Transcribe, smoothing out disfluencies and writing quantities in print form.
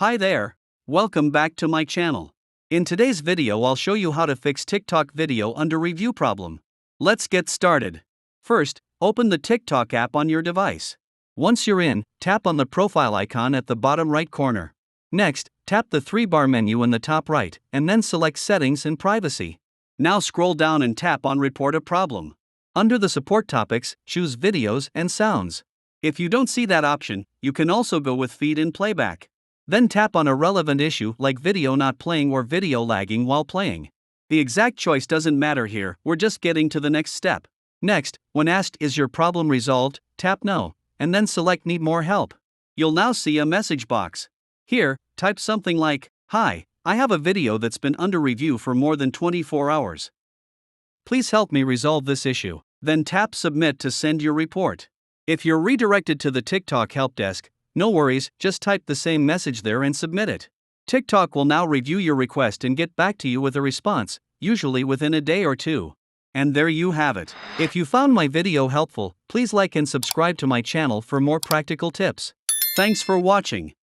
Hi there, welcome back to my channel. In today's video I'll show you how to fix TikTok video under review problem. Let's get started. First, open the TikTok app on your device. Once you're in, tap on the profile icon at the bottom right corner. Next, tap the 3-bar menu in the top right, and then select Settings and Privacy. Now scroll down and tap on Report a Problem. Under the support topics, choose Videos and Sounds. If you don't see that option, you can also go with Feed and Playback. Then tap on a relevant issue like video not playing or video lagging while playing. The exact choice doesn't matter here, we're just getting to the next step. Next, when asked is your problem resolved, tap No, and then select Need More Help. You'll now see a message box. Here, type something like, "Hi, I have a video that's been under review for more than 24 hours. Please help me resolve this issue." Then tap Submit to send your report. If you're redirected to the TikTok help desk, no worries, just type the same message there and submit it. TikTok will now review your request and get back to you with a response, usually within a day or two. And there you have it. If you found my video helpful, please like and subscribe to my channel for more practical tips. Thanks for watching.